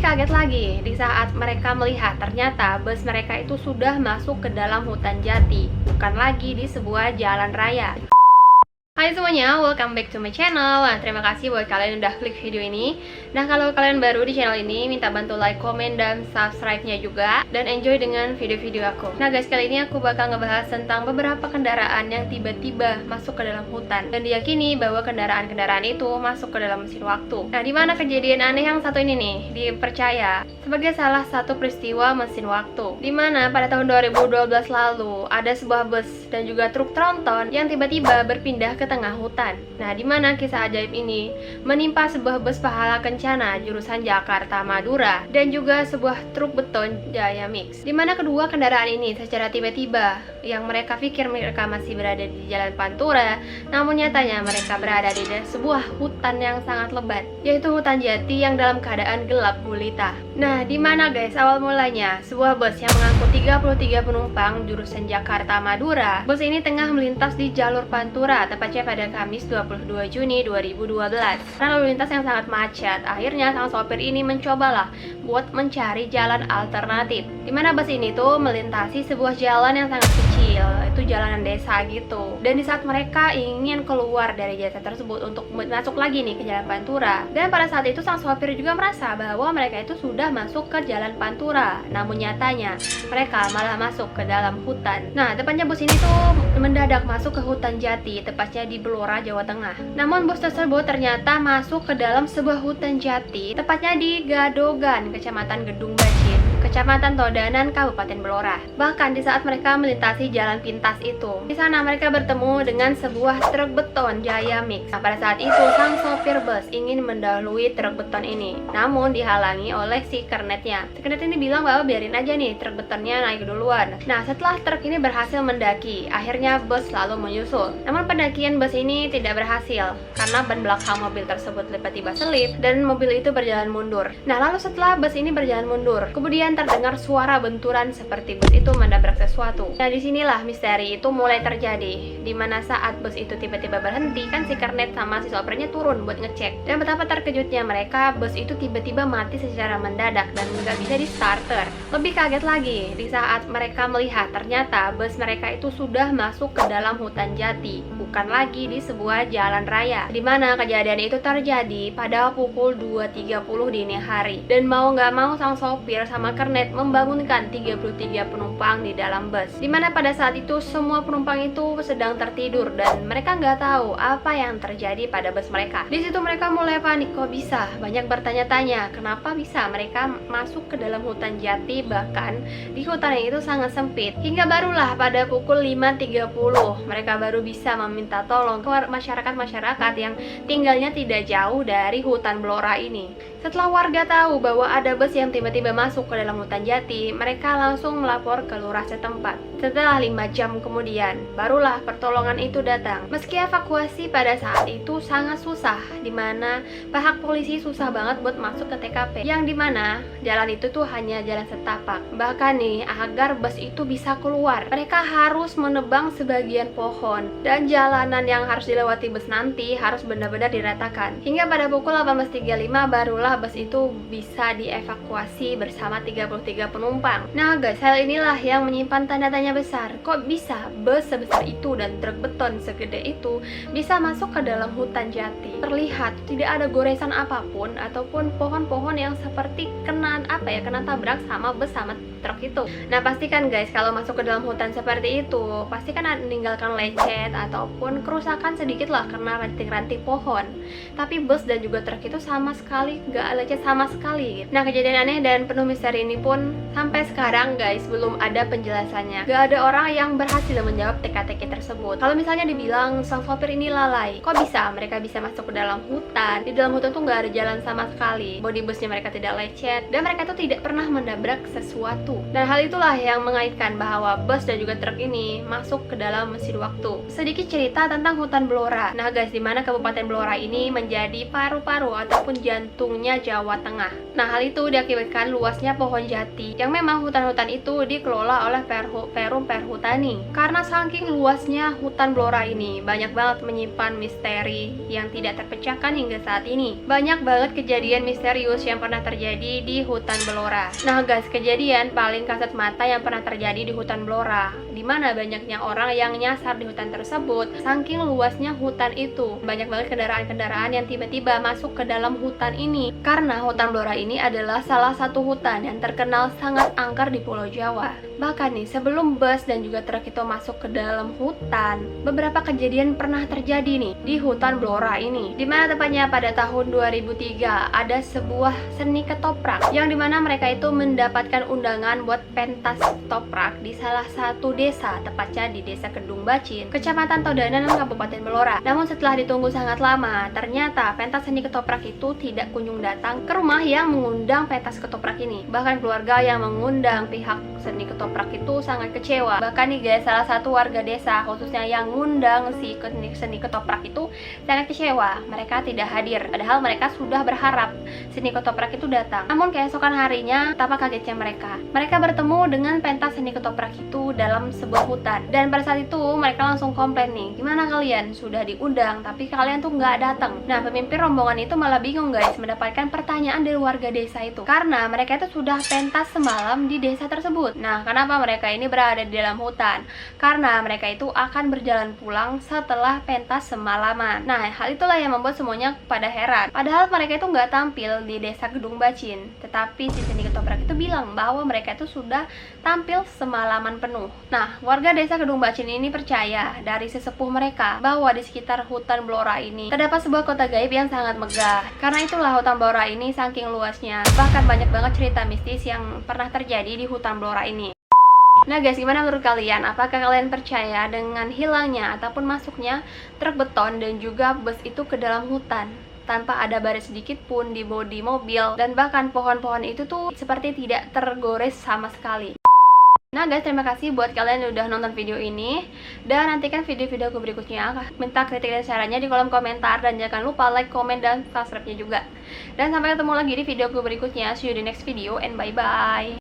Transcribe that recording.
kaget lagi di saat mereka melihat ternyata bus mereka itu sudah masuk ke dalam hutan jati, bukan lagi di sebuah jalan raya. Hai semuanya, welcome back to my channel. Nah, terima kasih buat kalian yang udah klik video ini. Nah, kalau kalian baru di channel ini, minta bantu like, komen, dan subscribe-nya juga. Dan enjoy dengan video-video aku. Nah guys, kali ini aku bakal ngebahas tentang beberapa kendaraan yang tiba-tiba masuk ke dalam hutan. Dan diyakini bahwa kendaraan-kendaraan itu masuk ke dalam mesin waktu. Nah, dimana kejadian aneh yang satu ini nih, dipercaya sebagai salah satu peristiwa mesin waktu. Dimana pada tahun 2012 lalu, ada sebuah bus dan juga truk tronton yang tiba-tiba berpindah ke tengah hutan. Nah, di mana kisah ajaib ini menimpa sebuah bus pahala kencana jurusan Jakarta Madura dan juga sebuah truk beton Jaya Mix. Di mana kedua kendaraan ini secara tiba-tiba yang mereka pikir mereka masih berada di Jalan Pantura, namun nyatanya mereka berada di sebuah hutan yang sangat lebat, yaitu hutan jati yang dalam keadaan gelap gulita. Nah, di mana guys awal mulanya sebuah bus yang mengangkut 33 penumpang jurusan Jakarta Madura. Bus ini tengah melintas di jalur Pantura tepatnya pada Kamis 22 Juni 2012. Karena lalu lintas yang sangat macet, akhirnya sang sopir ini mencobalah buat mencari jalan alternatif. Dimana bus ini tuh melintasi sebuah jalan yang sangat kecil, itu jalanan desa gitu. Dan di saat mereka ingin keluar dari jasa tersebut untuk masuk lagi nih ke jalan Pantura, dan pada saat itu sang sopir juga merasa bahwa mereka itu sudah masuk ke jalan Pantura. Namun nyatanya mereka malah masuk ke dalam hutan. Nah, tepatnya bus ini tuh mendadak masuk ke hutan jati, tepatnya di Blora, Jawa Tengah. Namun bus tersebut ternyata masuk ke dalam sebuah hutan jati, tepatnya di Gadogan, Kecamatan Gedung Bacin, Kecamatan Todanan, Kabupaten Blora. Bahkan di saat mereka melintasi jalan pintas itu, di sana mereka bertemu dengan sebuah truk beton Jaya Mix. Nah, pada saat itu sang sopir bus ingin mendahului truk beton ini, namun dihalangi oleh si kernetnya. Si kernet ini bilang bahwa biarin aja nih truk betonnya naik duluan. Nah, setelah truk ini berhasil mendaki, akhirnya bus lalu menyusul. Namun pendakian bus ini tidak berhasil karena ban belakang mobil tersebut tiba-tiba selip dan mobil itu berjalan mundur. Nah, lalu setelah bus ini berjalan mundur, kemudian terdengar suara benturan seperti bus itu menabrak sesuatu. Nah, disinilah misteri itu mulai terjadi, dimana saat bus itu tiba-tiba berhenti, kan si kernet sama si sopirnya turun buat ngecek. Dan betapa terkejutnya mereka, bus itu tiba-tiba mati secara mendadak dan nggak bisa di starter. Lebih kaget lagi di saat mereka melihat ternyata bus mereka itu sudah masuk ke dalam hutan jati, bukan lagi di sebuah jalan raya. Dimana kejadian itu terjadi pada pukul 2.30 dini hari. Dan mau nggak mau sang sopir sama kernet membangunkan 33 penumpang di dalam bus. Dimana pada saat itu semua penumpang itu sedang tertidur dan mereka nggak tahu apa yang terjadi pada bus mereka. Di situ mereka mulai panik, kok bisa? Banyak bertanya-tanya, kenapa bisa mereka masuk ke dalam hutan jati, bahkan di hutan yang itu sangat sempit. Hingga barulah pada pukul 5.30 mereka baru bisa meminta tolong ke masyarakat-masyarakat yang tinggalnya tidak jauh dari hutan Blora ini. Setelah warga tahu bahwa ada bus yang tiba-tiba masuk ke dalam hutan jati, mereka langsung melapor ke lurah setempat. Setelah 5 jam kemudian, barulah pertolongan itu datang. Meski evakuasi pada saat itu sangat susah, dimana pihak polisi susah banget buat masuk ke TKP, yang dimana jalan itu tuh hanya jalan setapak. Bahkan nih, agar bus itu bisa keluar, mereka harus menebang sebagian pohon, dan jalanan yang harus dilewati bus nanti harus benar-benar diratakan. Hingga pada pukul 18.35 barulah bus itu bisa dievakuasi bersama 33 penumpang. Nah guys, hal inilah yang menyimpan tanda tanya besar. Kok bisa bus sebesar itu dan truk beton segede itu bisa masuk ke dalam hutan jati? Terlihat tidak ada goresan apapun ataupun pohon-pohon yang seperti kena tabrak sama bus sama truk itu. Nah, pastikan guys, kalau masuk ke dalam hutan seperti itu, pasti kan meninggalkan lecet ataupun kerusakan sedikit lah karena ranting-ranting pohon. Tapi bus dan juga truk itu sama sekali gak lecet sama sekali. Nah, kejadian aneh dan penuh misteri ini pun sampai sekarang guys belum ada penjelasannya. Gak ada orang yang berhasil menjawab teka-teki tersebut. Kalau misalnya dibilang sang sopir ini lalai, kok bisa mereka bisa masuk ke dalam hutan? Di dalam hutan tuh gak ada jalan sama sekali. Bodi busnya mereka tidak lecet dan mereka tuh itu tidak pernah menabrak sesuatu. Dan hal itulah yang mengaitkan bahwa bus dan juga truk ini masuk ke dalam mesin waktu. Sedikit cerita tentang hutan Blora. Nah guys, di mana Kabupaten Blora ini menjadi paru-paru ataupun jantungnya Jawa Tengah. Nah hal itu diakibatkan luasnya pohon jati, yang memang hutan-hutan itu dikelola oleh Perum Perhutani. Karena saking luasnya hutan Blora ini, banyak banget menyimpan misteri yang tidak terpecahkan hingga saat ini. Banyak banget kejadian misterius yang pernah terjadi di hutan Blora. Nah guys, kejadian paling kasat mata yang pernah terjadi di hutan Blora, di mana banyaknya orang yang nyasar di hutan tersebut. Saking luasnya hutan itu, banyak banget kendaraan-kendaraan yang tiba-tiba masuk ke dalam hutan ini. Karena hutan Blora ini adalah salah satu hutan yang terkenal sangat angker di Pulau Jawa. Bahkan nih, sebelum bus dan juga truk itu masuk ke dalam hutan, beberapa kejadian pernah terjadi nih di hutan Blora ini. Dimana tepatnya pada tahun 2003 ada sebuah seni ketoprak, yang dimana mereka itu mendapatkan undangan buat pentas ketoprak di salah satu desa, tepatnya di Desa Kedung Bacin, Kecamatan Todanan, Kabupaten Blora. Namun setelah ditunggu sangat lama, ternyata pentas seni ketoprak itu tidak kunjung datang ke rumah yang mengundang pentas ketoprak ini. Bahkan keluarga yang mengundang pihak seni ketoprak itu sangat kecewa. Bahkan nih guys, salah satu warga desa khususnya yang ngundang si seni ketoprak itu sangat kecewa mereka tidak hadir, padahal mereka sudah berharap seni ketoprak itu datang. Namun keesokan harinya, betapa kagetnya mereka bertemu dengan pentas seni ketoprak itu dalam sebuah hutan. Dan pada saat itu mereka langsung komplain nih, gimana kalian sudah diundang tapi kalian tuh nggak datang. Nah pemimpin rombongan itu malah bingung guys, mendapatkan pertanyaan dari warga desa itu, karena mereka itu sudah pentas semalam di desa tersebut. Nah kenapa mereka ini berada di dalam hutan? Karena mereka itu akan berjalan pulang setelah pentas semalaman. Nah hal itulah yang membuat semuanya pada heran, padahal mereka itu nggak tampil di Desa Kedung Bacin, tetapi si seni ketoprak itu bilang bahwa mereka itu sudah tampil semalaman penuh. Nah warga Desa Kedung Bacin ini percaya dari sesepuh mereka bahwa di sekitar hutan Blora ini terdapat sebuah kota gaib yang sangat megah. Karena itulah hutan Blora ini saking luasnya, bahkan banyak banget cerita mistis yang pernah terjadi di hutan Blora ini. Nah guys, gimana menurut kalian? Apakah kalian percaya dengan hilangnya ataupun masuknya truk beton dan juga bus itu ke dalam hutan tanpa ada baris sedikit pun di bodi mobil, dan bahkan pohon-pohon itu tuh seperti tidak tergores sama sekali? Nah guys, terima kasih buat kalian yang udah nonton video ini, dan nantikan video-videoku berikutnya. Minta kritik dan sarannya di kolom komentar, dan jangan lupa like, komen, dan subscribe-nya juga. Dan sampai ketemu lagi di videoku berikutnya. See you di next video and bye-bye.